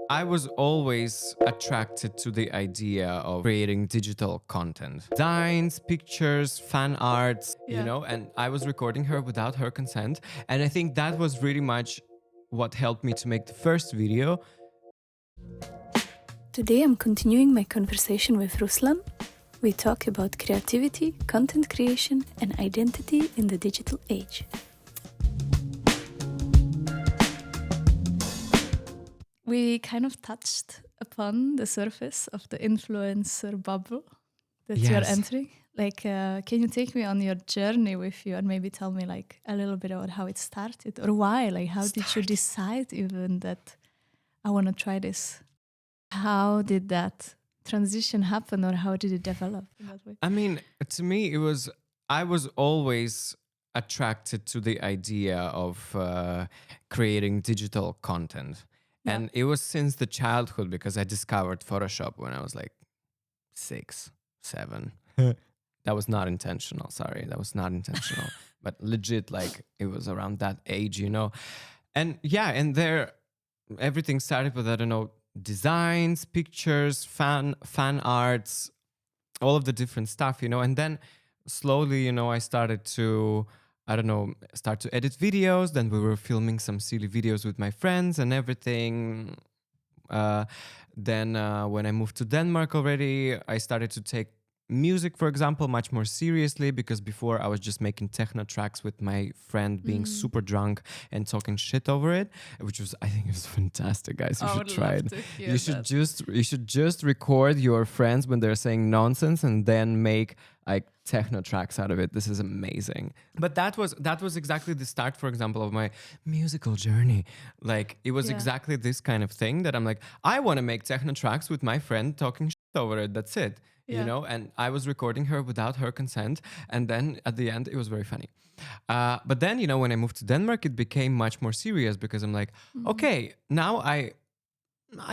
I was always attracted to the idea of creating digital content. Designs, pictures, fan arts, and I was recording her without her consent. And I think that was really much what helped me to make the first video. Today I'm continuing my conversation with Ruslan. We talk about creativity, content creation, and identity in the digital age. We kind of touched upon the surface of the influencer bubble that you're Yes. entering. Can you take me on your journey with you and maybe tell me a little bit about how it started or why? How did you decide even that I want to try this? How did that transition happen or how did it develop in that way? I mean, to me, I was always attracted to the idea of creating digital content. Yeah. And it was since the childhood because I discovered Photoshop when I was like 6, 7. That was not intentional. Sorry, that was not intentional. But legit, it was around that age, And yeah, and there, everything started with, I don't know, designs, pictures, fan arts, all of the different stuff, And then slowly, I started to, start to edit videos. Then we were filming some silly videos with my friends and everything. Then when I moved to Denmark already, I started to take music, for example, much more seriously, because before I was just making techno tracks with my friend being super drunk and talking shit over it, which was, I think it was fantastic, guys. You should try it. You should just record your friends when they're saying nonsense and then make techno tracks out of it. This is amazing. But that was exactly the start, for example, of my musical journey. It was exactly this kind of thing that I'm like, I want to make techno tracks with my friend talking shit over it. That's it. And I was recording her without her consent. And then at the end, it was very funny. But then, when I moved to Denmark, it became much more serious because I'm like, okay, now I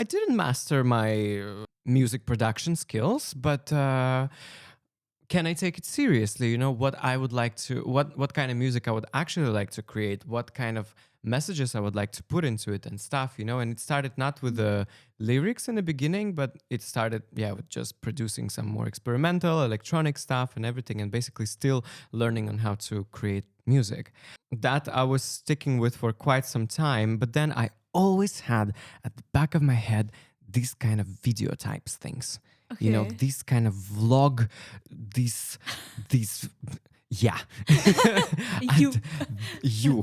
didn't master my music production skills, but can I take it seriously? What I would like to, what kind of music I would actually like to create, what kind of messages I would like to put into it and stuff, And it started not with the lyrics in the beginning, but it started, with just producing some more experimental electronic stuff and everything, and basically still learning on how to create music. That I was sticking with for quite some time, but then I always had at the back of my head these kind of video types things. Okay. This kind of vlog, these yeah.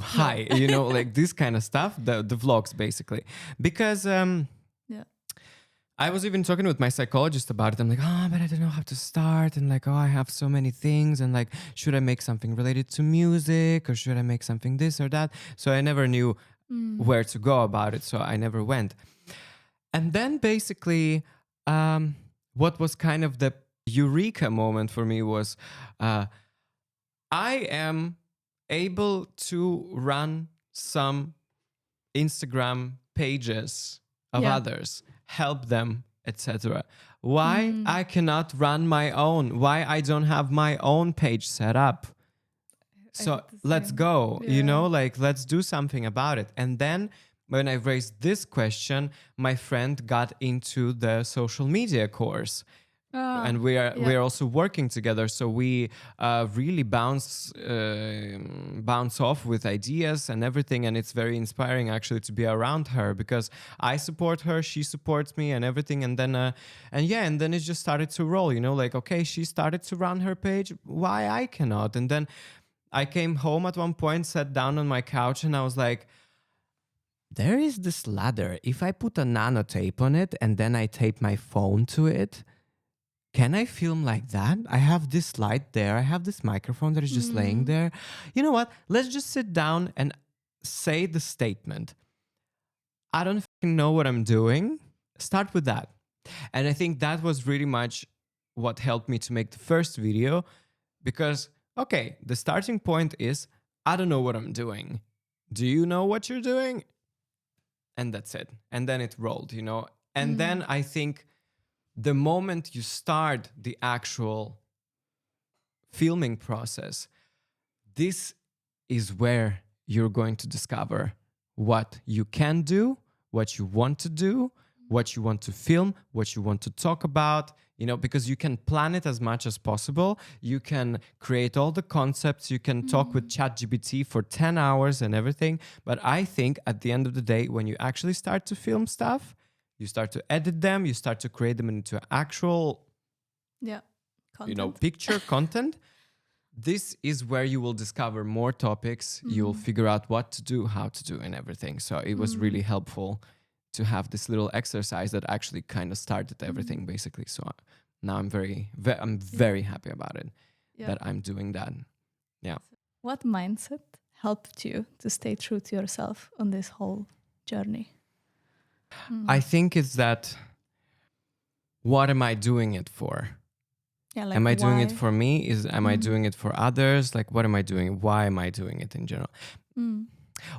Hi, this kind of stuff, the vlogs basically. Because I was even talking with my psychologist about it. I'm like, but I don't know how to start. And I have so many things. And should I make something related to music or should I make something this or that? So I never knew where to go about it. So I never went. And then basically, what was kind of the eureka moment for me was I am able to run some Instagram pages of others, help them, etc. Why I cannot run my own? Why I don't have my own page set up? So let's go, let's do something about it. And then when I raised this question, my friend got into the social media course. And we're also working together, so we really bounce off with ideas and everything, and it's very inspiring actually to be around her because I support her, she supports me, and everything, and then it just started to roll. Okay, she started to run her page. Why I cannot? And then I came home at one point, sat down on my couch, and I was like, there is this ladder. If I put a nano tape on it and then I tape my phone to it, can I film like that? I have this light there. I have this microphone that is just laying there. You know what? Let's just sit down and say the statement. I don't fucking know what I'm doing. Start with that. And I think that was really much what helped me to make the first video because, okay, the starting point is, I don't know what I'm doing. Do you know what you're doing? And that's it. And then it rolled, And then I think the moment you start the actual filming process, this is where you're going to discover what you can do, what you want to do, what you want to film, what you want to talk about, because you can plan it as much as possible. You can create all the concepts. You can talk with ChatGPT for 10 hours and everything. But I think at the end of the day, when you actually start to film stuff, you start to edit them, you start to create them into actual, content. picture content. This is where you will discover more topics. You will figure out what to do, how to do, and everything. So it was really helpful to have this little exercise that actually kind of started everything, basically. So now I'm very happy about it that I'm doing that. Yeah. What mindset helped you to stay true to yourself on this whole journey? I think it's that, what am I doing it for? Yeah, like am I doing why? it for me? Am I doing it for others? Like, what am I doing? Why am I doing it in general?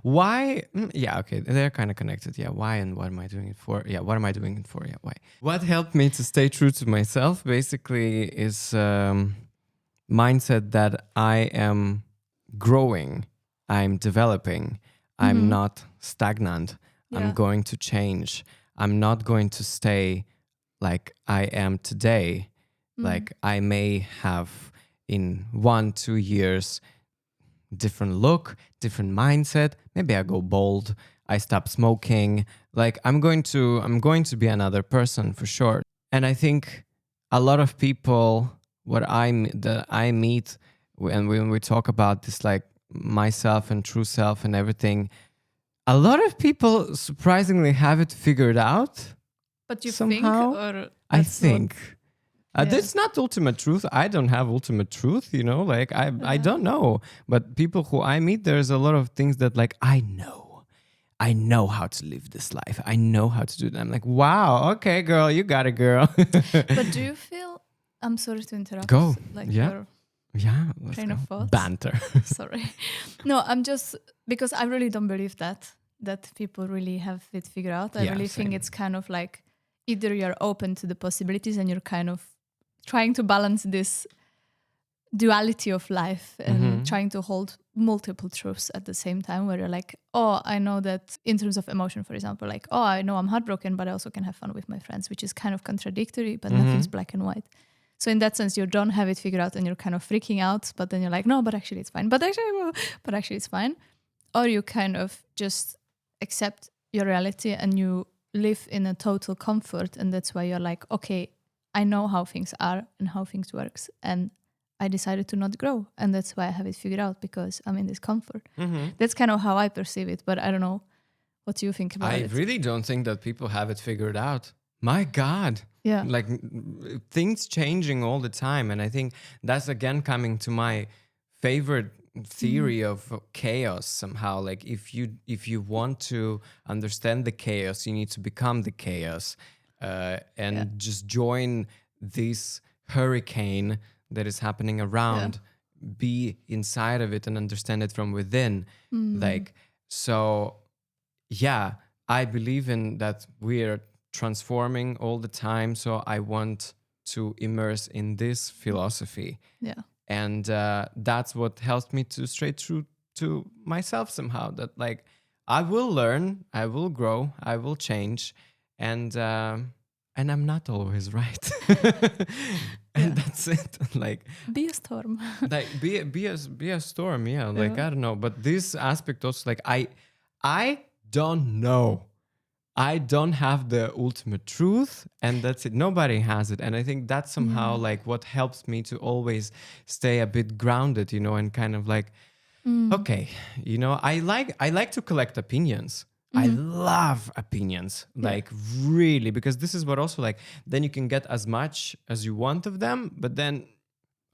Why? Yeah, okay. They're kind of connected. Yeah. Why and what am I doing it for? Yeah. What am I doing it for? Yeah. Why? What helped me to stay true to myself basically is mindset that I am growing, I'm developing, I'm not stagnant. I'm going to change. I'm not going to stay like I am today. Like I may have in 1-2 years different look, different mindset. Maybe I go bald. I stop smoking. Like I'm going to be another person for sure. And I think a lot of people that I meet, and when we talk about this, like myself and true self and everything, a lot of people surprisingly have it figured out. But you somehow. think, or I think. Yeah. That's not ultimate truth. I don't have ultimate truth, like I don't know. But people who I meet, there's a lot of things that like, I know how to live this life. I know how to do that. I'm like, wow, okay, girl, you got it, girl. But do you feel, I'm sorry to interrupt. Go. Like Yeah. your Let's train go. of thoughts. Banter. Sorry. No, I'm just, because I really don't believe that people really have it figured out. I really think it's kind of like either you're open to the possibilities and you're kind of trying to balance this duality of life and trying to hold multiple truths at the same time, where you're like, oh, I know that in terms of emotion, for example, like, oh, I know I'm heartbroken, but I also can have fun with my friends, which is kind of contradictory, but nothing's black and white. So in that sense, you don't have it figured out and you're kind of freaking out, but then you're like, no, but actually it's fine. But actually it's fine. Or you kind of just accept your reality and you live in a total comfort. And that's why you're like, okay, I know how things are and how things works. And I decided to not grow. And that's why I have it figured out, because I'm in this comfort. That's kind of how I perceive it. But I don't know what you think about it. I really don't think that people have it figured out. My God. Yeah. Like things changing all the time. And I think that's again coming to my favorite theory of chaos somehow. Like if you want to understand the chaos, you need to become the chaos. And just join this hurricane that is happening around, be inside of it and understand it from within. Like, so yeah, I believe in that we're transforming all the time. So I want to immerse in this philosophy. Yeah. And that's what helped me to stay true to myself somehow, that like, I will learn, I will grow, I will change. And I'm not always right. And that's it. Like be a storm. like be a storm, yeah. Like I don't know. But this aspect also, like I don't know. I don't have the ultimate truth, and that's it. Nobody has it. And I think that's somehow like what helps me to always stay a bit grounded, and kind of like, okay, I like to collect opinions. I love opinions, like really, because this is what also like, then you can get as much as you want of them, but then,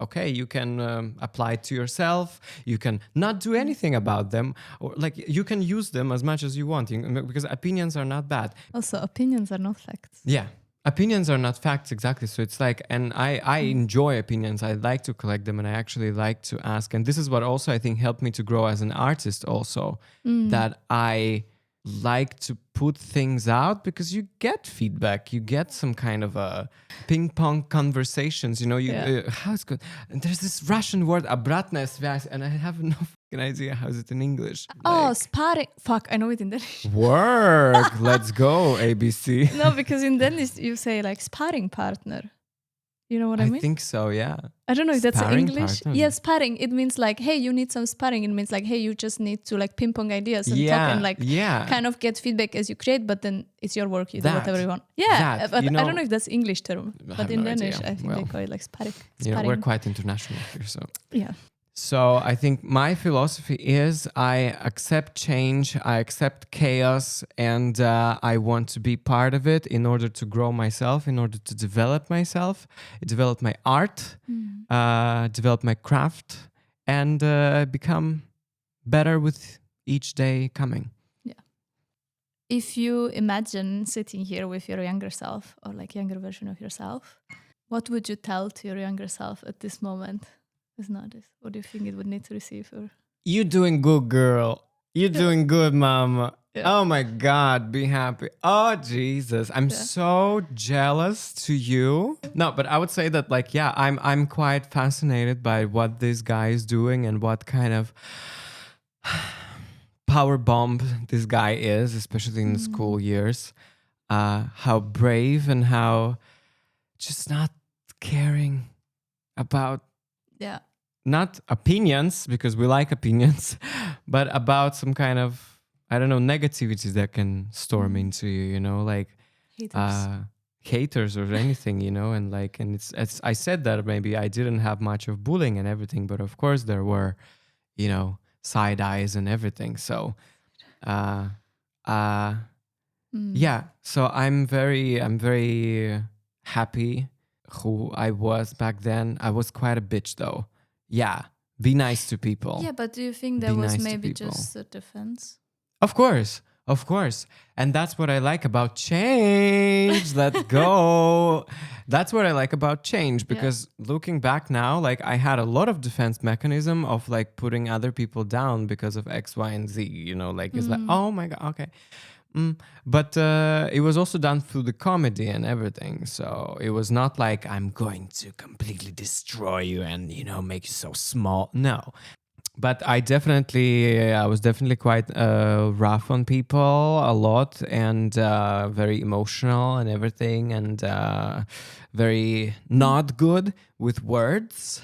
okay, you can apply it to yourself. You can not do anything about them, or like you can use them as much as you want, because opinions are not bad. Also, opinions are not facts. Yeah. Opinions are not facts, exactly. So it's like, and I enjoy opinions. I like to collect them, and I actually like to ask. And this is what also I think helped me to grow as an artist also, that I like to put things out because you get feedback, you get some kind of a ping pong conversations, you know. How's good, and there's this Russian word obratная связь, and I have no fucking idea how's it in English. Oh, sparring. Fuck, I know it in Danish. Work. Let's go, ABC. No, because in Danish you say like sparring partner. You know what I mean? I think so, yeah. I don't know if that's Sparring English. partner? Yeah, sparring. It means like, hey, you need some sparring. It means like, hey, you just need to like ping pong ideas and talk and like kind of get feedback as you create, but then it's your work. You do whatever you want. Yeah, but I don't know if that's English term. But in Danish, I think they call it like sparring. Yeah, we're quite international here, so. Yeah. So I think my philosophy is I accept change, I accept chaos, and I want to be part of it in order to grow myself, in order to develop myself, develop my art, develop my craft, and become better with each day coming. Yeah. If you imagine sitting here with your younger self or like younger version of yourself, what would you tell to your younger self at this moment? It's not this. What do you think it would need to receive? Or you doing good, girl. You're doing good, mama. Yeah. Oh my God, be happy. Oh Jesus, I'm so jealous to you. No, but I would say that like, yeah, I'm quite fascinated by what this guy is doing and what kind of power bomb this guy is, especially in the school years. How brave and how just not caring about not opinions, because we like opinions, but about some kind of, I don't know, negativity that can storm into you, you know, like haters or anything, you know, and like, and it's I said that maybe I didn't have much of bullying and everything, but of course there were, you know, side eyes and everything. So, yeah. So I'm very happy who I was back then. I was quite a bitch though. Yeah. Be nice to people. Yeah, but do you think that was maybe just a defense? Of course. And that's what I like about change. Let's go. That's what I like about change, because looking back now, like I had a lot of defense mechanism of like putting other people down because of X, Y, and Z, you know, like it's like, oh my God, okay. But it was also done through the comedy and everything. So it was not like I'm going to completely destroy you and, you know, make you so small. No. But I was definitely quite rough on people a lot, and very emotional and everything, and very not good with words.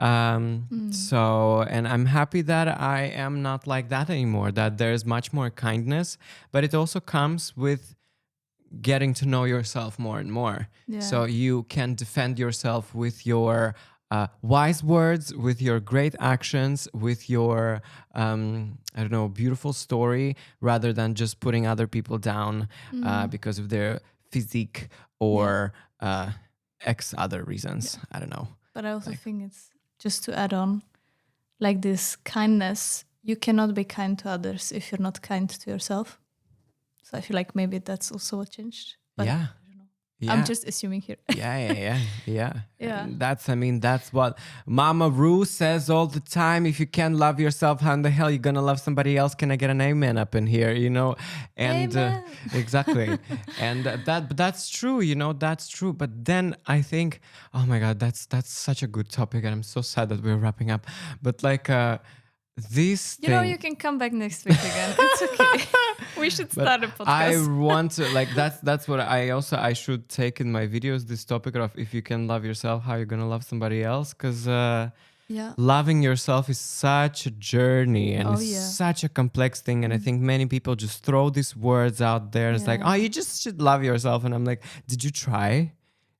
So, and I'm happy that I am not like that anymore, that there's much more kindness, but it also comes with getting to know yourself more and more. Yeah. So you can defend yourself with your wise words, with your great actions, with your, I don't know, beautiful story, rather than just putting other people down because of their physique or X other reasons. I don't know. But I also think it's, just to add on, like this kindness, you cannot be kind to others if you're not kind to yourself. So I feel like maybe that's also what changed. But yeah. I don't know. Yeah. I'm just assuming here. Yeah. And that's what Mama Ru says all the time. If you can't love yourself, how in the hell you gonna love somebody else? Can I get an amen up in here? You know, and exactly. And that's true. You know, that's true. But then I think, oh my God, that's such a good topic, and I'm so sad that we're wrapping up. But like this, you know, you can come back next week again. It's okay. We should start a podcast. I want to, like, that's what I should take in my videos, this topic of if you can love yourself, how you're gonna love somebody else, because loving yourself is such a journey, and it's such a complex thing, and I think many people just throw these words out there. It's like, oh, you just should love yourself, and I'm like, did you try?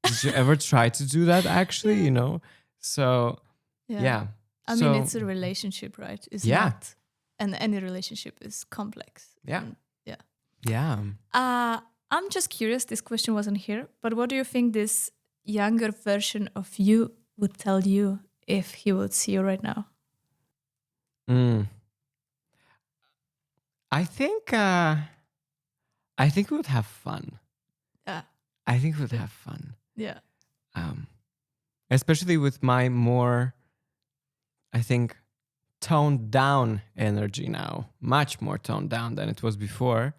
Did you ever try to do that actually? You know? So I mean, it's a relationship, right? It's not, and any relationship is complex. I'm just curious, this question wasn't here, but what do you think this younger version of you would tell you if he would see you right now? I think we would have fun. Yeah. I think we would have fun. Yeah. Especially with my more, I think, toned down energy now, much more toned down than it was before.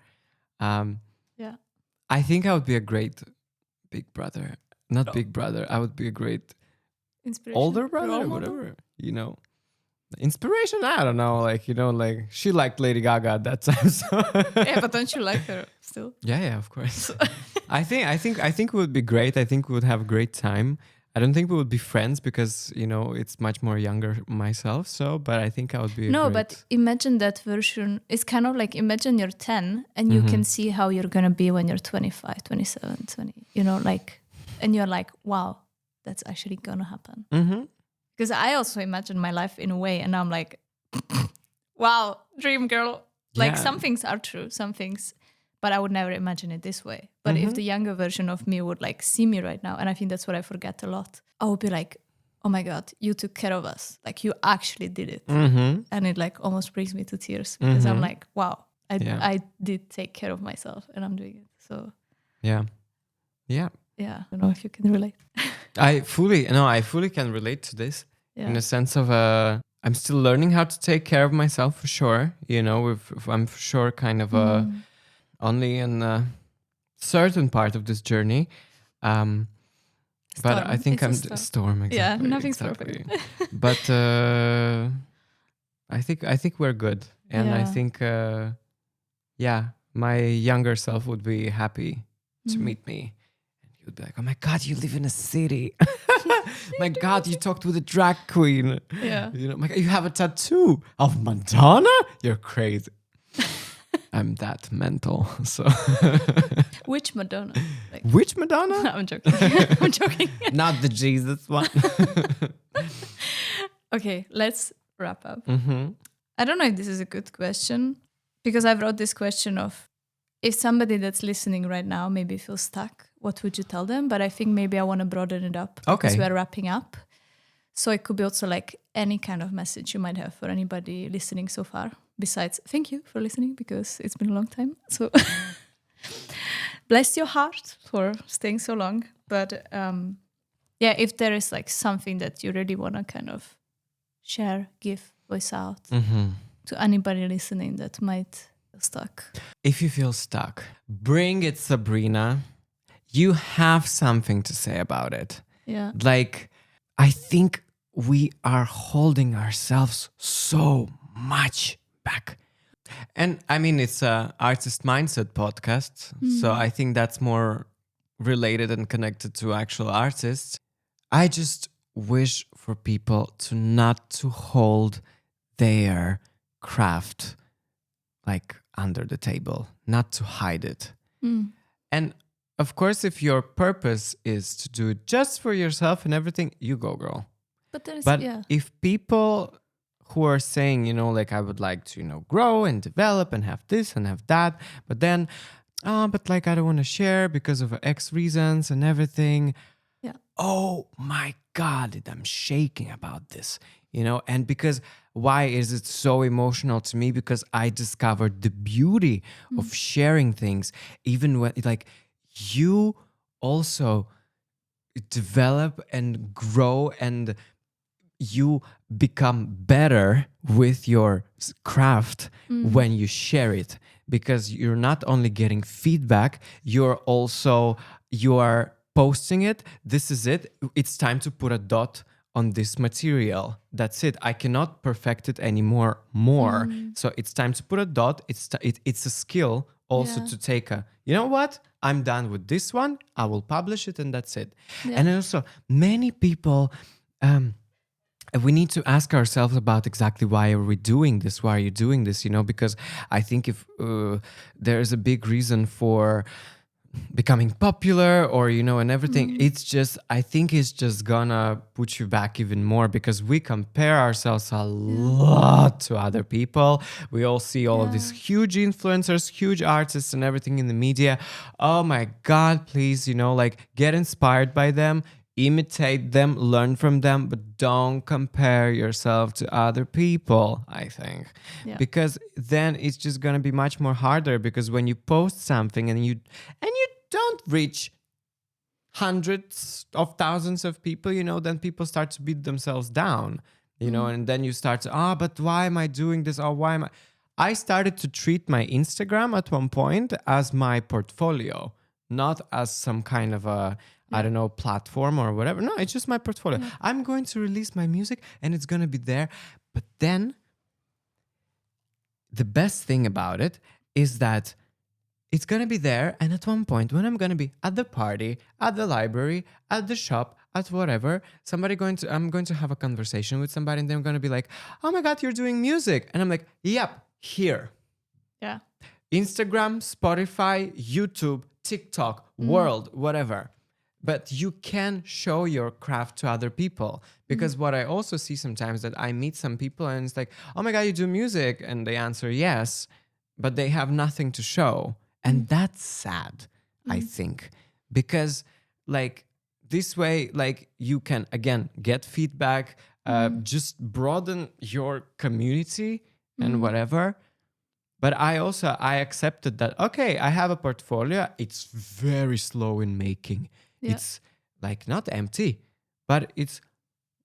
Yeah. I think I would be a great big brother. Not big brother. I would be a great Inspiration. older brother, whatever. You know, inspiration. I don't know. Like, you know, like she liked Lady Gaga at that time. So Yeah, but don't you like her still? yeah, of course. I think it would be great. I think we would have a great time. I don't think we would be friends because, you know, it's much more younger myself. So, but I think I would be. No, but imagine that version. It's kind of like imagine you're 10 and you can see how you're going to be when you're 25, 27, 20, you know, like, and you're like, wow, that's actually going to happen. Because I also imagine my life in a way and I'm like, wow, dream girl. Like some things are true, some things, but I would never imagine it this way. But if the younger version of me would like see me right now, and I think that's what I forget a lot, I would be like, oh my God, you took care of us. Like you actually did it. And it like almost brings me to tears because I'm like, wow, I did take care of myself and I'm doing it. So yeah. I don't know if you can relate. I fully can relate to this in the sense of I'm still learning how to take care of myself for sure. You know, I'm for sure kind of only in a certain part of this journey. But I think I'm a storm. Exactly, yeah, nothing's perfect. But I think we're good, and I think my younger self would be happy to meet me. He would be like, "Oh my God, you live in a city! My God, you talked with a drag queen! Yeah, you know, my God, you have a tattoo of Madonna? You're crazy." I'm that mental. So, which Madonna? Like, which Madonna? No, I'm joking. I'm joking. Not the Jesus one. Okay, let's wrap up. I don't know if this is a good question because I wrote this question of if somebody that's listening right now maybe feels stuck, what would you tell them? But I think maybe I want to broaden it up because we're wrapping up. So it could be also like any kind of message you might have for anybody listening so far. Besides, thank you for listening because it's been a long time. So bless your heart for staying so long. But if there is like something that you really want to kind of share, give, voice out to anybody listening that might feel stuck. If you feel stuck, bring it, Sabrina. You have something to say about it. Yeah. Like, I think we are holding ourselves so much back. And I mean, it's a artist mindset podcast. So I think that's more related and connected to actual artists. I just wish for people to not to hold their craft like under the table, not to hide it. And of course, if your purpose is to do it just for yourself and everything, you go, girl. But if people who are saying, you know, like I would like to, you know, grow and develop and have this and have that, but then, but like I don't want to share because of X reasons and everything. Yeah. Oh my God, I'm shaking about this, you know, and because why is it so emotional to me? Because I discovered the beauty of sharing things, even when like you also develop and grow and you become better with your craft when you share it, because you're not only getting feedback, you are posting it. This is it. It's time to put a dot on this material. That's it. I cannot perfect it anymore. So it's time to put a dot. It's a skill also to take you know what? I'm done with this one. I will publish it and that's it. Yeah. And also many people, we need to ask ourselves about exactly why are we doing this? Why are you doing this? You know, because I think if there is a big reason for becoming popular or, you know, and everything, it's just, I think it's just gonna put you back even more because we compare ourselves a lot to other people. We all see all of these huge influencers, huge artists and everything in the media. Oh my God, please, you know, like get inspired by them, imitate them, learn from them, but don't compare yourself to other people, I think. Yeah. Because then it's just going to be much more harder, because when you post something and you don't reach hundreds of thousands of people, you know, then people start to beat themselves down. you know, and then you start to, but why am I doing this? Or why am I started to treat my Instagram at one point as my portfolio, not as some kind of a, I don't know, platform or whatever. No, it's just my portfolio. I'm going to release my music and it's going to be there. But then the best thing about it is that it's going to be there. And at one point, when I'm going to be at the party, at the library, at the shop, at whatever, I'm going to have a conversation with somebody and they're going to be like, oh my God, you're doing music. And I'm like, yep, here. Yeah. Instagram, Spotify, YouTube, TikTok, world, whatever. But you can show your craft to other people. Because what I also see sometimes that I meet some people and it's like, oh my God, you do music? And they answer yes, but they have nothing to show. And that's sad, I think. Because like this way, like you can, again, get feedback, just broaden your community and whatever. But I accepted that, okay, I have a portfolio. It's very slow in making. Yeah. It's like not empty, but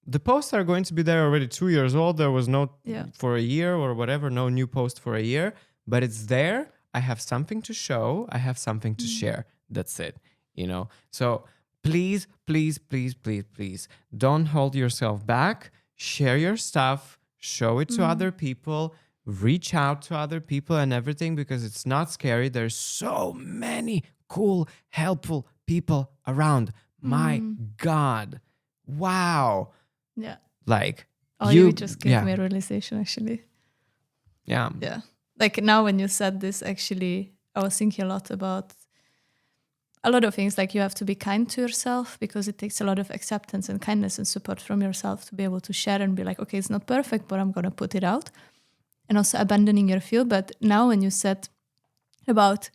the posts are going to be there already 2 years old. There was no, for a year or whatever, no new post for a year, but it's there. I have something to show. I have something to share. That's it, you know? So please, please, please, please, please don't hold yourself back. Share your stuff, show it to other people, reach out to other people and everything, because it's not scary. There's so many cool, helpful people around. My God. Wow. Yeah. Like, you just gave me a realization, actually. Yeah. Yeah. Like now when you said this, actually, I was thinking a lot about a lot of things. Like you have to be kind to yourself because it takes a lot of acceptance and kindness and support from yourself to be able to share and be like, okay, it's not perfect, but I'm going to put it out. And also abandoning your field. But now when you said about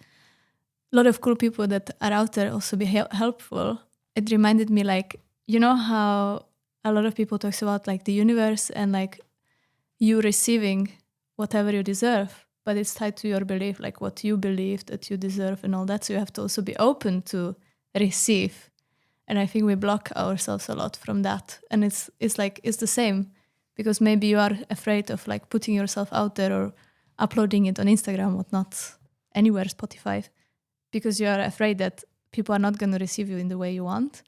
a lot of cool people that are out there also be helpful, it reminded me, like, you know how a lot of people talks about like the universe and like you receiving whatever you deserve, but it's tied to your belief, like what you believe that you deserve and all that. So you have to also be open to receive. And I think we block ourselves a lot from that. And it's like, it's the same, because maybe you are afraid of like putting yourself out there or uploading it on Instagram or not anywhere, Spotify, because you are afraid that people are not going to receive you in the way you want.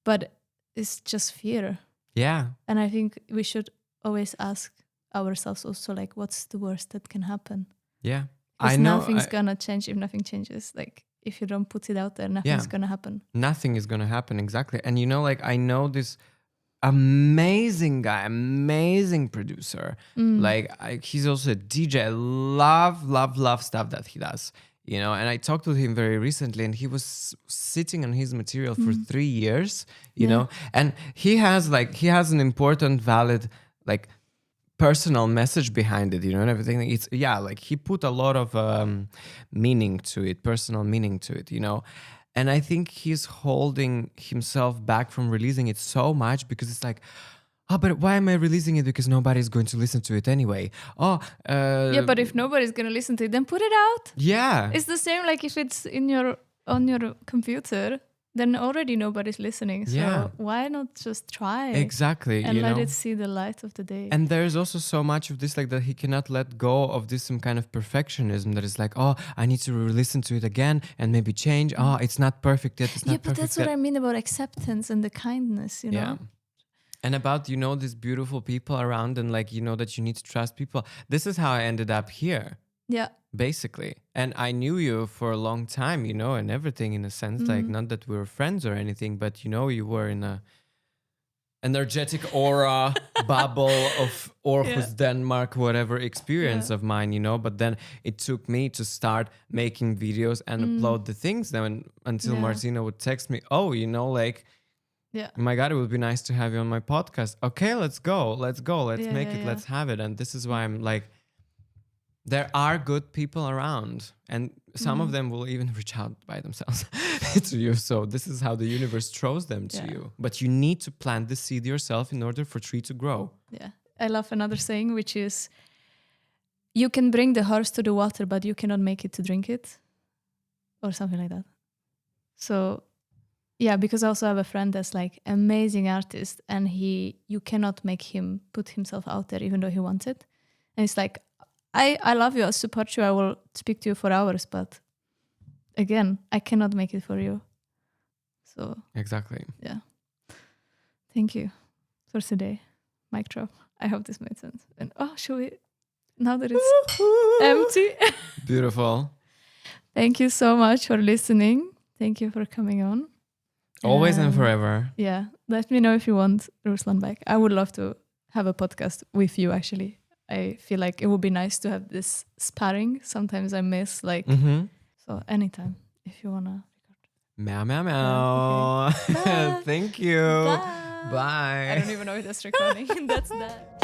But it's just fear. Yeah. And I think we should always ask ourselves also, like, what's the worst that can happen? Yeah. Because nothing's gonna change if nothing changes. Like, if you don't put it out there, nothing's gonna happen. Nothing is gonna happen, exactly. And you know, like, I know this amazing guy, amazing producer. Like, he's also a DJ. I love stuff that he does. You know, and I talked to him very recently, and he was sitting on his material for 3 years. You know, and he has an important, valid, like, personal message behind it, you know, and everything. It's like he put a lot of meaning to it, personal meaning to it, you know. And I think he's holding himself back from releasing it so much because it's like, oh, but why am I releasing it? Because nobody's going to listen to it anyway. But if nobody's going to listen to it, then put it out. Yeah. It's the same like if it's on your computer, then already nobody's listening. So why not just try? Exactly. And let it see the light of the day. And there's also so much of this, like, that he cannot let go of this, some kind of perfectionism that is like, oh, I need to listen to it again and maybe change. Oh, it's not perfect yet. It's not perfect. But that's what I mean about acceptance and the kindness, you know? Yeah. And about, you know, these beautiful people around and, like, you know, that you need to trust people. This is how I ended up here. Yeah. Basically. And I knew you for a long time, you know, and everything, in a sense, like, not that we were friends or anything, but, you know, you were in a energetic aura bubble of Aarhus, Denmark, whatever experience of mine, you know. But then it took me to start making videos and upload the things then until Martina would text me, oh, you know, like, my God, it would be nice to have you on my podcast. Okay, let's go. Let's make it. Let's have it. And this is why I'm like, there are good people around, and some of them will even reach out by themselves to you. So this is how the universe throws them to you. But you need to plant the seed yourself in order for tree to grow. Yeah. I love another saying, which is, you can bring the horse to the water, but you cannot make it to drink it, or something like that. So Yeah, because I also have a friend that's like amazing artist, and you cannot make him put himself out there even though he wants it. And it's like, I love you, I support you, I will speak to you for hours, but again, I cannot make it for you. So Exactly. yeah. Thank you for today. Mic drop. I hope this made sense. And should we, now that it's empty? Beautiful. Thank you so much for listening. Thank you for coming on. Always and forever. Yeah. Let me know if you want Ruslan back. I would love to have a podcast with you, actually. I feel like it would be nice to have this sparring. Sometimes I miss so anytime if you want to. Meow, meow, meow. Yeah, okay. Thank you. Bye. Bye. I don't even know if that's recording. That's that.